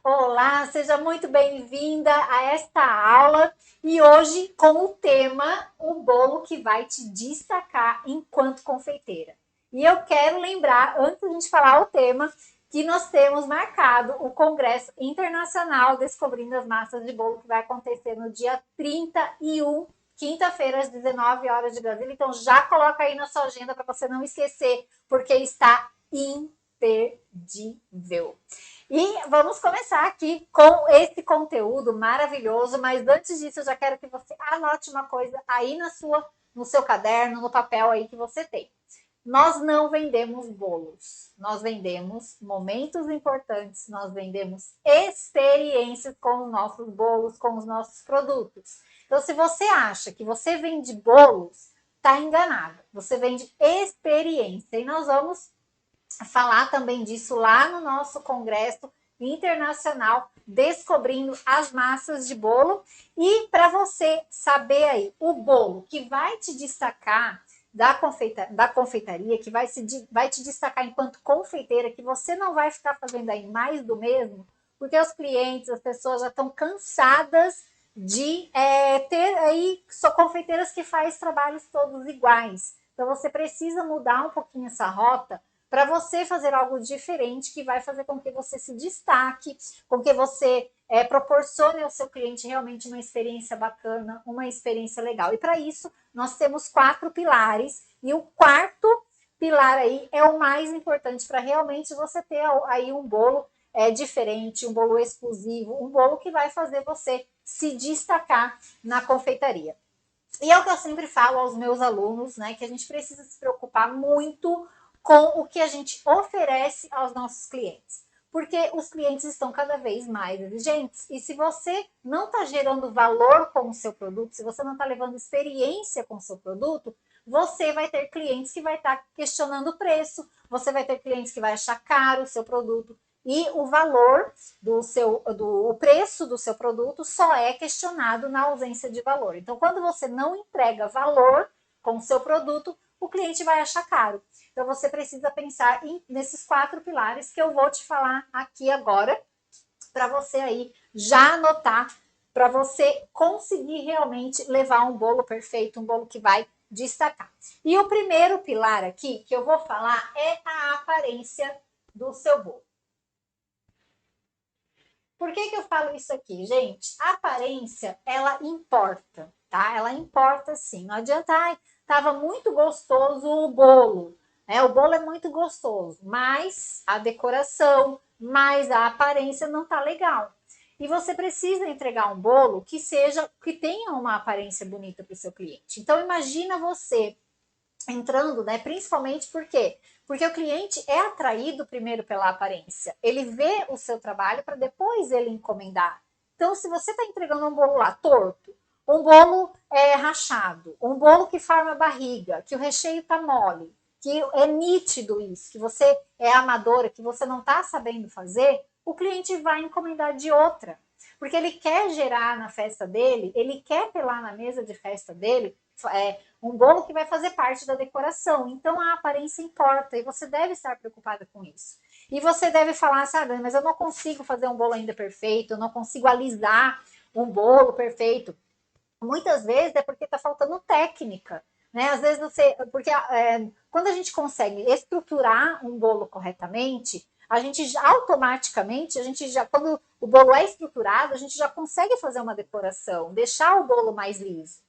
Olá, seja muito bem-vinda a esta aula e hoje com o tema o bolo que vai te destacar enquanto confeiteira. E eu quero lembrar, antes de a gente falar o tema, que nós temos marcado o Congresso Internacional Descobrindo as Massas de Bolo, que vai acontecer no dia 31, quinta-feira, às 19 horas de Brasília. Então já coloca aí na sua agenda para você não esquecer, porque está imperdível. E vamos começar aqui com esse conteúdo maravilhoso, mas antes disso eu já quero que você anote uma coisa aí no seu caderno, no papel aí que você tem. Nós não vendemos bolos, nós vendemos momentos importantes, nós vendemos experiências com os nossos bolos, com os nossos produtos. Então, se você acha que você vende bolos, está enganado. Você vende experiência. E nós vamos falar também disso lá no nosso congresso internacional Descobrindo as Massas de Bolo. E para você saber aí o bolo que vai te destacar da confeitaria, que vai te destacar enquanto confeiteira, que você não vai ficar fazendo aí mais do mesmo, porque os clientes, as pessoas já estão cansadas de ter aí só confeiteiras que faz trabalhos todos iguais. Então você precisa mudar um pouquinho essa rota para você fazer algo diferente que vai fazer com que você se destaque, com que você proporcione ao seu cliente realmente uma experiência bacana, uma experiência legal. E para isso, nós temos 4 pilares, e o quarto pilar aí é o mais importante para realmente você ter aí um bolo diferente, um bolo exclusivo, um bolo que vai fazer você se destacar na confeitaria. E é o que eu sempre falo aos meus alunos, né, que a gente precisa se preocupar muito com o que a gente oferece aos nossos clientes. Porque os clientes estão cada vez mais exigentes. E se você não está gerando valor com o seu produto, se você não está levando experiência com o seu produto, você vai ter clientes que vai estar questionando o preço, você vai ter clientes que vai achar caro o seu produto. E o valor o preço do seu produto só é questionado na ausência de valor. Então, quando você não entrega valor com o seu produto, o cliente vai achar caro. Então, você precisa pensar nesses 4 pilares que eu vou te falar aqui agora, para você aí já anotar, para você conseguir realmente levar um bolo perfeito, um bolo que vai destacar. E o primeiro pilar aqui que eu vou falar é a aparência do seu bolo. Por que eu falo isso aqui, gente? A aparência, ela importa, tá? Ela importa sim. Não adianta, ai, tava muito gostoso o bolo, né? O bolo é muito gostoso, mas a decoração, mais a aparência não tá legal. E você precisa entregar um bolo que tenha uma aparência bonita para o seu cliente. Então imagina você entrando, né? Principalmente porque o cliente é atraído primeiro pela aparência. Ele vê o seu trabalho para depois ele encomendar. Então, se você está entregando um bolo lá torto, um bolo rachado, um bolo que forma barriga, que o recheio está mole, que é nítido isso, que você é amadora, que você não está sabendo fazer, o cliente vai encomendar de outra. Porque ele quer gerar na festa dele, ele quer ter lá na mesa de festa dele um bolo que vai fazer parte da decoração. Então a aparência importa e você deve estar preocupada com isso. E você deve falar, sabe, mas eu não consigo fazer um bolo ainda perfeito, eu não consigo alisar um bolo perfeito. Muitas vezes é porque está faltando técnica. Né? Às vezes você. Porque quando a gente consegue estruturar um bolo corretamente, a gente já, automaticamente, quando o bolo é estruturado, a gente já consegue fazer uma decoração, deixar o bolo mais liso.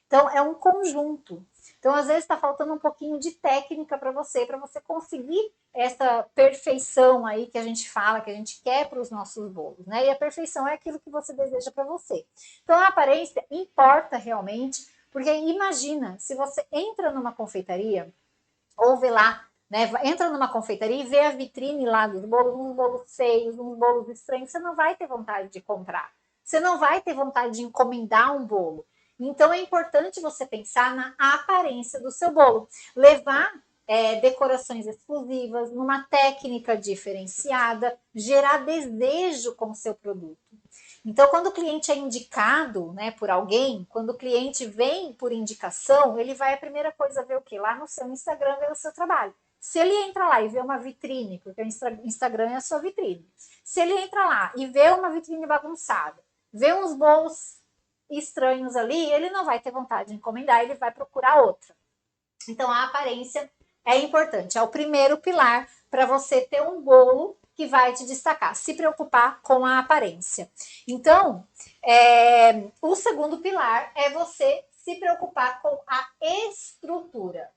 Então, é um conjunto. Então, às vezes, está faltando um pouquinho de técnica para você conseguir essa perfeição aí que a gente fala, que a gente quer para os nossos bolos, né? E a perfeição é aquilo que você deseja para você. Então, a aparência importa realmente, porque imagina, se você entra numa confeitaria, ou vê lá, né? Entra numa confeitaria e vê a vitrine lá dos bolos, uns bolos feios, uns bolos estranhos, você não vai ter vontade de comprar. Você não vai ter vontade de encomendar um bolo. Então é importante você pensar na aparência do seu bolo. Levar decorações exclusivas, numa técnica diferenciada, gerar desejo com o seu produto. Então, quando o cliente é indicado, né, por alguém, quando o cliente vem por indicação, ele vai a primeira coisa ver o quê? Lá no seu Instagram ver o seu trabalho. Se ele entra lá e vê uma vitrine, porque o Instagram é a sua vitrine, se ele entra lá e vê uma vitrine bagunçada, vê uns bolos estranhos ali, ele não vai ter vontade de encomendar, ele vai procurar outra. Então, a aparência é importante, é o primeiro pilar para você ter um bolo que vai te destacar, se preocupar com a aparência. Então, o segundo pilar é você se preocupar com a estrutura.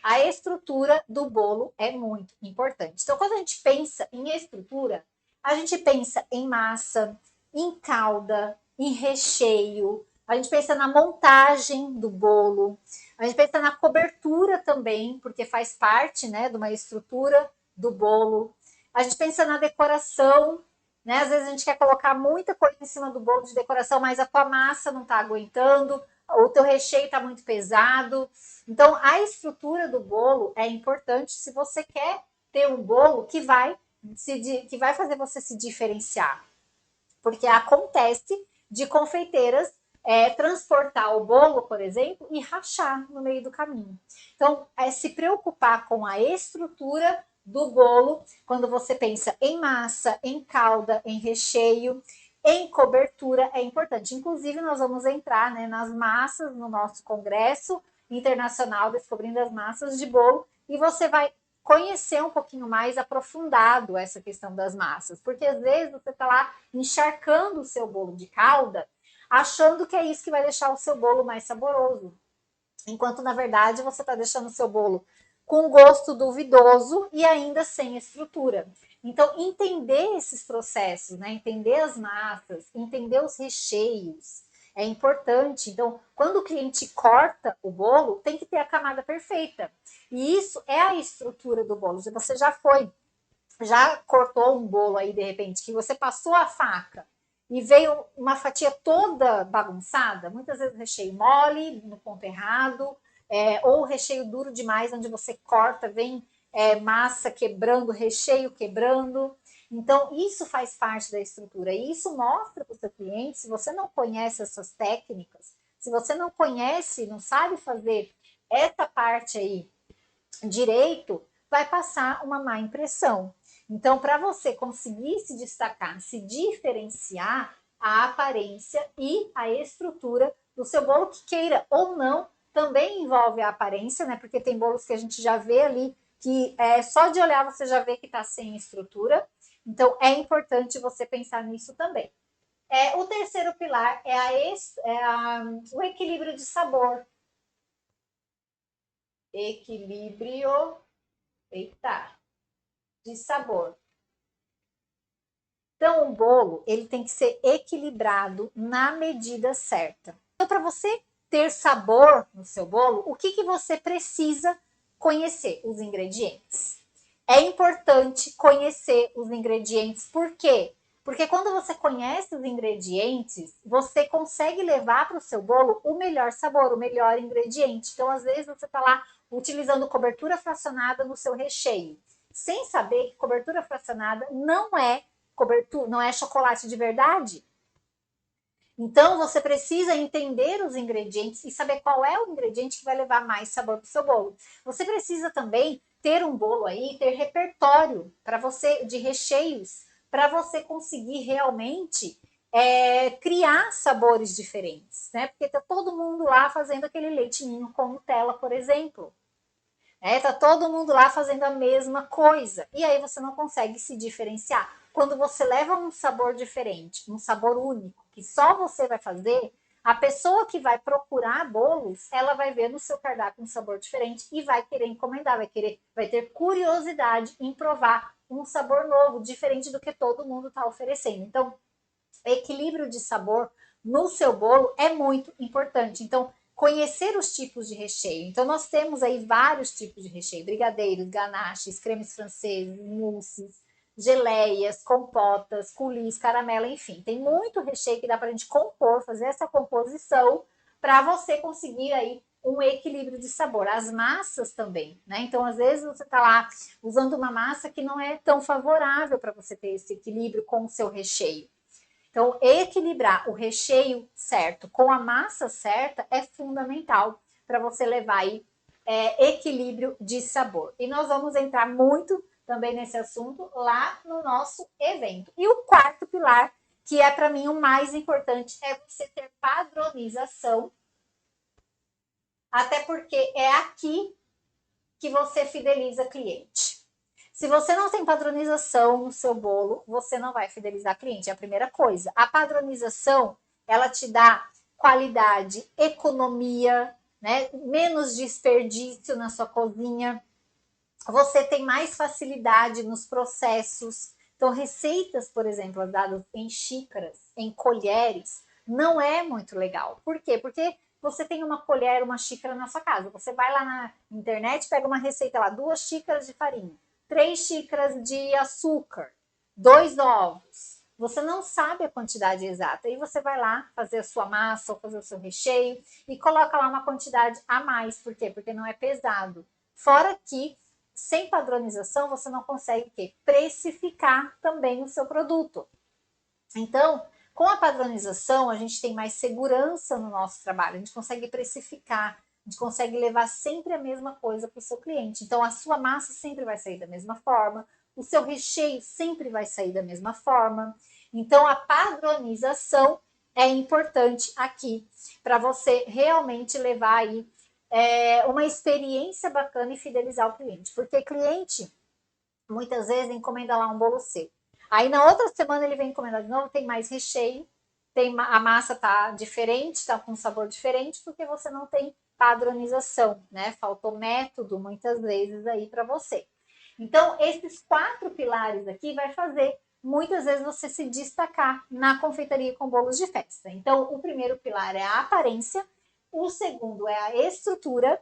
A estrutura do bolo é muito importante. Então, quando a gente pensa em estrutura, a gente pensa em massa, em calda, em recheio, a gente pensa na montagem do bolo, a gente pensa na cobertura também, porque faz parte, né, de uma estrutura do bolo. A gente pensa na decoração, né? Às vezes a gente quer colocar muita coisa em cima do bolo de decoração, mas a tua massa não está aguentando, o teu recheio está muito pesado. Então, a estrutura do bolo é importante se você quer ter um bolo que vai fazer você se diferenciar. Porque acontece de confeiteiras transportar o bolo, por exemplo, e rachar no meio do caminho. Então, se preocupar com a estrutura do bolo quando você pensa em massa, em calda, em recheio, em cobertura é importante. Inclusive, nós vamos entrar, né, nas massas no nosso congresso internacional Descobrindo as Massas de Bolo e você vai conhecer um pouquinho mais aprofundado essa questão das massas, porque às vezes você está lá encharcando o seu bolo de calda, achando que é isso que vai deixar o seu bolo mais saboroso, enquanto na verdade você está deixando o seu bolo com gosto duvidoso e ainda sem estrutura. Então, entender esses processos, né? Entender as massas, entender os recheios, é importante. Então, quando o cliente corta o bolo, tem que ter a camada perfeita. E isso é a estrutura do bolo. Você já cortou um bolo aí de repente, que você passou a faca e veio uma fatia toda bagunçada, muitas vezes recheio mole, no ponto errado, ou recheio duro demais, onde você corta, vem massa quebrando, recheio quebrando. Então, isso faz parte da estrutura. E isso mostra para o seu cliente, se você não conhece essas técnicas, se você não conhece, não sabe fazer essa parte aí direito, vai passar uma má impressão. Então, para você conseguir se destacar, se diferenciar, a aparência e a estrutura do seu bolo, que queira ou não, também envolve a aparência, né? Porque tem bolos que a gente já vê ali que só de olhar você já vê que está sem estrutura. Então, é importante você pensar nisso também. O terceiro pilar o equilíbrio de sabor. Equilíbrio, eita, de sabor. Então, o bolo ele tem que ser equilibrado na medida certa. Então, para você ter sabor no seu bolo, o que você precisa conhecer? Os ingredientes. É importante conhecer os ingredientes. Por quê? Porque quando você conhece os ingredientes, você consegue levar para o seu bolo o melhor sabor, o melhor ingrediente. Então, às vezes, você está lá utilizando cobertura fracionada no seu recheio, sem saber que cobertura fracionada não é cobertura, não é chocolate de verdade. Então, você precisa entender os ingredientes e saber qual é o ingrediente que vai levar mais sabor para o seu bolo. Você precisa também ter um bolo aí, ter repertório para você de recheios, para você conseguir realmente criar sabores diferentes, né? Porque tá todo mundo lá fazendo aquele leitinho com Nutella, por exemplo. Tá todo mundo lá fazendo a mesma coisa. E aí você não consegue se diferenciar. Quando você leva um sabor diferente, um sabor único, que só você vai fazer, a pessoa que vai procurar bolos, ela vai ver no seu cardápio um sabor diferente e vai querer encomendar, vai ter curiosidade em provar um sabor novo, diferente do que todo mundo está oferecendo. Então, equilíbrio de sabor no seu bolo é muito importante. Então, conhecer os tipos de recheio. Então, nós temos aí vários tipos de recheio: brigadeiros, ganaches, cremes franceses, mousses, geleias, compotas, coulis, caramelo, enfim. Tem muito recheio que dá para a gente compor, fazer essa composição para você conseguir aí um equilíbrio de sabor. As massas também, né? Então, às vezes você está lá usando uma massa que não é tão favorável para você ter esse equilíbrio com o seu recheio. Então, equilibrar o recheio certo com a massa certa é fundamental para você levar aí equilíbrio de sabor. E nós vamos entrar muito também nesse assunto lá no nosso evento. E o quarto pilar, que é para mim o mais importante, é você ter padronização, até porque é aqui que você fideliza cliente. Se você não tem padronização no seu bolo, você não vai fidelizar cliente, é a primeira coisa. A padronização, ela te dá qualidade, economia, né? Menos desperdício na sua cozinha. Você tem mais facilidade nos processos. Então, receitas, por exemplo, dadas em xícaras, em colheres, não é muito legal. Por quê? Porque você tem uma colher, uma xícara na sua casa. Você vai lá na internet, pega uma receita lá, 2 xícaras de farinha, 3 xícaras de açúcar, 2 ovos. Você não sabe a quantidade exata. E você vai lá fazer a sua massa ou fazer o seu recheio e coloca lá uma quantidade a mais. Por quê? Porque não é pesado. Fora que, sem padronização, você não consegue o quê? Precificar também o seu produto. Então, com a padronização, a gente tem mais segurança no nosso trabalho, a gente consegue precificar, a gente consegue levar sempre a mesma coisa para o seu cliente. Então, a sua massa sempre vai sair da mesma forma, o seu recheio sempre vai sair da mesma forma. Então, a padronização é importante aqui para você realmente levar aí uma experiência bacana e fidelizar o cliente. Porque cliente, muitas vezes, encomenda lá um bolo seu. Aí na outra semana ele vem encomendar de novo, tem mais recheio, a massa tá diferente, tá com um sabor diferente, porque você não tem padronização, né? Faltou método muitas vezes aí para você. Então, esses 4 pilares aqui vai fazer muitas vezes você se destacar na confeitaria com bolos de festa. Então, o primeiro pilar é a aparência, o segundo é a estrutura,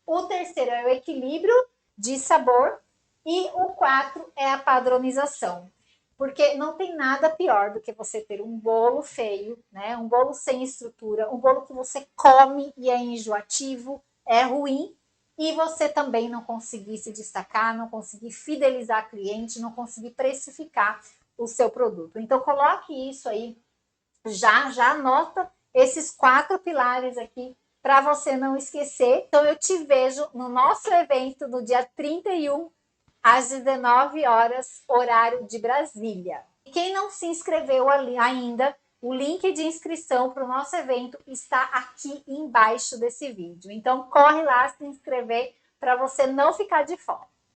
o terceiro é o equilíbrio de sabor e o 4 é a padronização. Porque não tem nada pior do que você ter um bolo feio, né? Um bolo sem estrutura, um bolo que você come e é enjoativo, é ruim, e você também não conseguir se destacar, não conseguir fidelizar cliente, não conseguir precificar o seu produto. Então, coloque isso aí, já anota esses 4 pilares aqui para você não esquecer. Então, eu te vejo no nosso evento no dia 31, às 19 horas, horário de Brasília. E quem não se inscreveu ali ainda, o link de inscrição para o nosso evento está aqui embaixo desse vídeo. Então, corre lá se inscrever para você não ficar de fora.